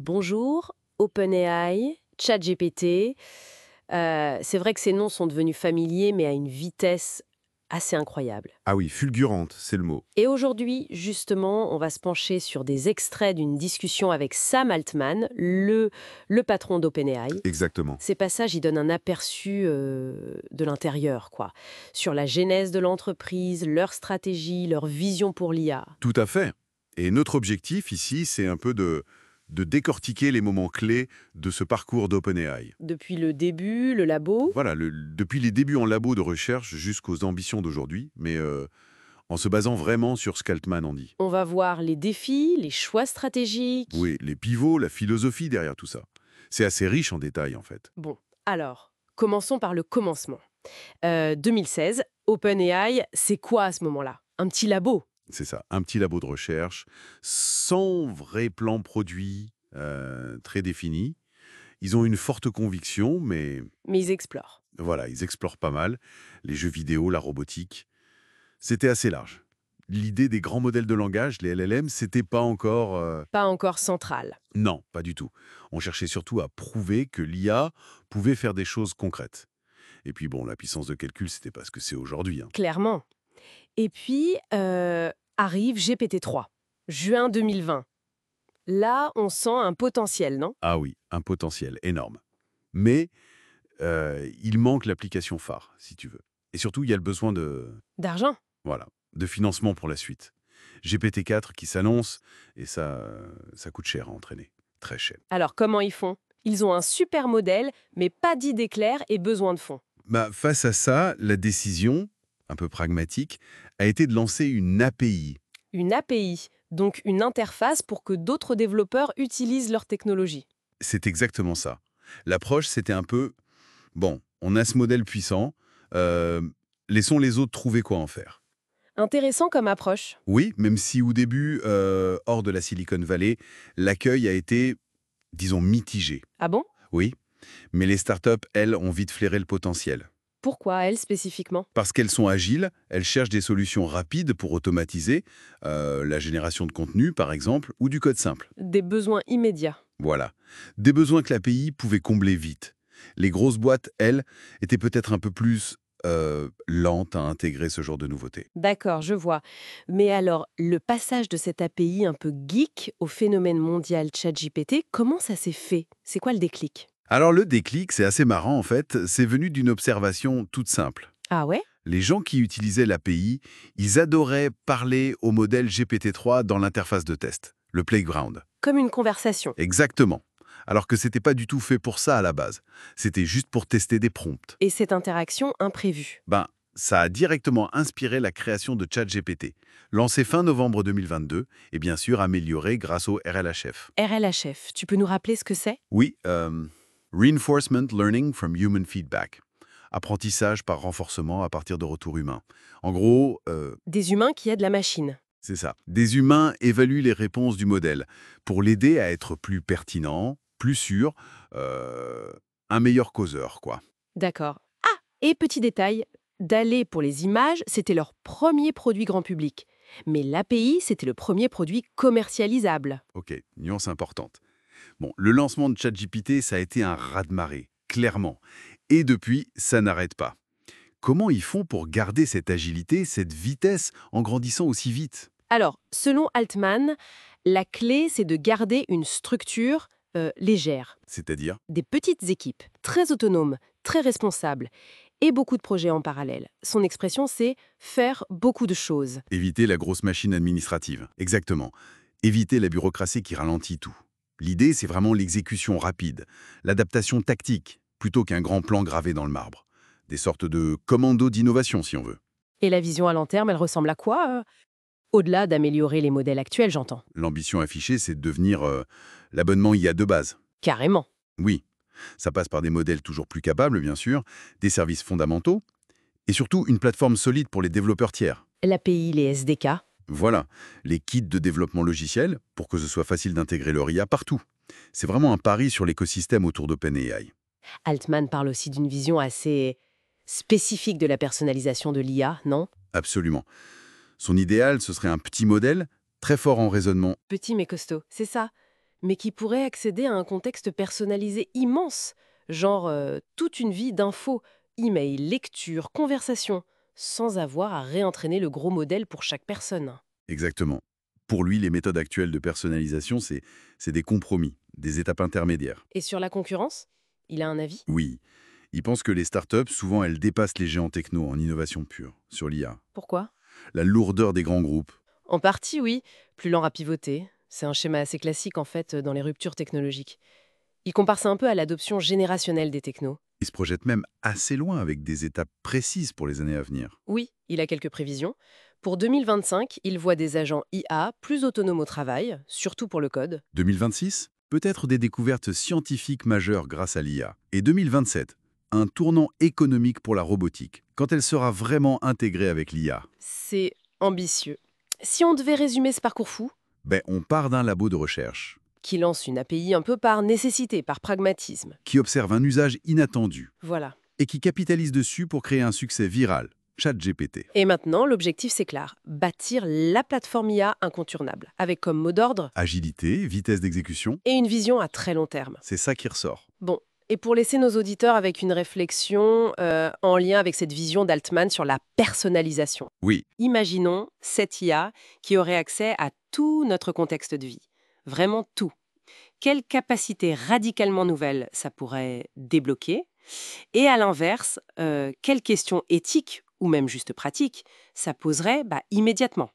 Bonjour, OpenAI, ChatGPT. C'est vrai que ces noms sont devenus familiers, mais à une vitesse assez incroyable. Ah oui, fulgurante, c'est le mot. Et aujourd'hui, justement, on va se pencher sur des extraits d'une discussion avec Sam Altman, le patron d'OpenAI. Exactement. Ces passages, ils donnent un aperçu de l'intérieur, quoi, sur la genèse de l'entreprise, leur stratégie, leur vision pour l'IA. Tout à fait. Et notre objectif ici, c'est un peu de décortiquer les moments clés de ce parcours d'OpenAI. Depuis le début, le labo, Voilà, depuis les débuts en labo de recherche jusqu'aux ambitions d'aujourd'hui, mais en se basant vraiment sur ce qu'Altman en dit. on va voir les défis, les choix stratégiques. Oui, les pivots, la philosophie derrière tout ça. C'est assez riche en détails, en fait. Bon, alors, commençons par le commencement. 2016, OpenAI, c'est quoi à ce moment-là? Un petit labo. C'est ça, un petit labo de recherche, sans vrai plan produit très défini. Ils ont une forte conviction, mais Mais ils explorent. voilà, ils explorent pas mal. Les jeux vidéo, la robotique. C'était assez large. L'idée des grands modèles de langage, les LLM, c'était pas encore... Pas encore central. Non, pas du tout. On cherchait surtout à prouver que l'IA pouvait faire des choses concrètes. Et puis bon, la puissance de calcul, c'était pas ce que c'est aujourd'hui, hein. Clairement. Et puis, arrive GPT-3, juin 2020. Là, on sent un potentiel, non? Ah oui, un potentiel énorme. Mais il manque l'application phare, si tu veux. Et surtout, il y a le besoin de... D'argent. Voilà, de financement pour la suite. GPT-4 qui s'annonce, et ça coûte cher à entraîner. Très cher. Alors, comment ils font? Ils ont un super modèle, mais pas d'idée claire et besoin de fonds. Bah, face à ça, la décision, un peu pragmatique, a été de lancer une API. Une API, donc une interface pour que d'autres développeurs utilisent leur technologie. C'est exactement ça. L'approche, c'était un peu, bon, on a ce modèle puissant, euh, laissons les autres trouver quoi en faire. Intéressant comme approche. Oui, même si au début, hors de la Silicon Valley, l'accueil a été, disons, mitigé. Ah bon? Oui, mais les startups, elles, ont vite flairé le potentiel. Pourquoi elle spécifiquement? Parce qu'elles sont agiles, elles cherchent des solutions rapides pour automatiser la génération de contenu, par exemple, ou du code simple. Des besoins immédiats. Voilà. Des besoins que l'API pouvait combler vite. Les grosses boîtes, elles, étaient peut-être un peu plus lentes à intégrer ce genre de nouveautés. D'accord, je vois. Mais alors, le passage de cette API un peu geek au phénomène mondial ChatGPT, comment ça s'est fait? C'est quoi le déclic? Alors le déclic, c'est assez marrant en fait, c'est venu d'une observation toute simple. Ah ouais? Les gens qui utilisaient l'API, ils adoraient parler au modèle GPT-3 dans l'interface de test, le playground. Comme une conversation. Exactement. Alors que c'était pas du tout fait pour ça à la base. C'était juste pour tester des prompts. Et cette interaction imprévue. Ben, ça a directement inspiré la création de ChatGPT, lancé fin novembre 2022 et bien sûr amélioré grâce au RLHF. RLHF, tu peux nous rappeler ce que c'est? Oui, Reinforcement Learning from Human Feedback. Apprentissage par renforcement à partir de retours humains. En gros, Des humains qui aident la machine. c'est ça. Des humains évaluent les réponses du modèle pour l'aider à être plus pertinent, plus sûr, un meilleur causeur, quoi. D'accord. Ah! Et petit détail, Dalé pour les images, c'était leur premier produit grand public. Mais l'API, c'était le premier produit commercialisable. Ok, nuance importante. Bon, le lancement de ChatGPT, ça a été un raz-de-marée, clairement. Et depuis, ça n'arrête pas. Comment ils font pour garder cette agilité, cette vitesse, en grandissant aussi vite? Alors, selon Altman, la clé, c'est de garder une structure légère. C'est-à-dire? Des petites équipes, très autonomes, très responsables, et beaucoup de projets en parallèle. Son expression, c'est faire beaucoup de choses. Éviter la grosse machine administrative. Exactement. Éviter la bureaucratie qui ralentit tout. L'idée, c'est vraiment l'exécution rapide, l'adaptation tactique, plutôt qu'un grand plan gravé dans le marbre. Des sortes de commandos d'innovation, si on veut. Et la vision à long terme, elle ressemble à quoi Au-delà d'améliorer les modèles actuels, j'entends. L'ambition affichée, c'est de devenir l'abonnement IA de base. Carrément. Oui, ça passe par des modèles toujours plus capables, bien sûr, des services fondamentaux, et surtout une plateforme solide pour les développeurs tiers. L'API, les SDK. Voilà, les kits de développement logiciel, pour que ce soit facile d'intégrer leur IA partout. C'est vraiment un pari sur l'écosystème autour d'OpenAI. Altman parle aussi d'une vision assez spécifique de la personnalisation de l'IA, non? Absolument. Son idéal, ce serait un petit modèle, très fort en raisonnement. Petit mais costaud, c'est ça. mais qui pourrait accéder à un contexte personnalisé immense, genre toute une vie d'infos, email, lecture, conversation, sans avoir à réentraîner le gros modèle pour chaque personne. Exactement. Pour lui, les méthodes actuelles de personnalisation, c'est des compromis, des étapes intermédiaires. Et sur la concurrence, il a un avis? Oui, il pense que les startups, souvent, elles dépassent les géants techno en innovation pure, sur l'IA. Pourquoi? La lourdeur des grands groupes. En partie, oui, plus lent à pivoter. C'est un schéma assez classique en fait dans les ruptures technologiques. Il compare ça un peu à l'adoption générationnelle des technos. Ils se projettent même assez loin avec des étapes précises pour les années à venir. Oui, il a quelques prévisions. Pour 2025, il voit des agents IA plus autonomes au travail, surtout pour le code. 2026, peut-être des découvertes scientifiques majeures grâce à l'IA. Et 2027, un tournant économique pour la robotique, quand elle sera vraiment intégrée avec l'IA. C'est ambitieux. Si on devait résumer ce parcours fou, On part d'un labo de recherche qui lance une API un peu par nécessité, par pragmatisme. qui observe un usage inattendu Voilà. et qui capitalise dessus pour créer un succès viral, ChatGPT. Et maintenant, l'objectif c'est clair, bâtir la plateforme IA incontournable, avec comme mot d'ordre Agilité, vitesse d'exécution, et une vision à très long terme. c'est ça qui ressort. Bon, et pour laisser nos auditeurs avec une réflexion en lien avec cette vision d'Altman sur la personnalisation. Oui, Imaginons cette IA qui aurait accès à tout notre contexte de vie. Vraiment tout. Quelles capacités radicalement nouvelles ça pourrait débloquer? Et à l'inverse, quelles questions éthiques ou même juste pratiques ça poserait immédiatement?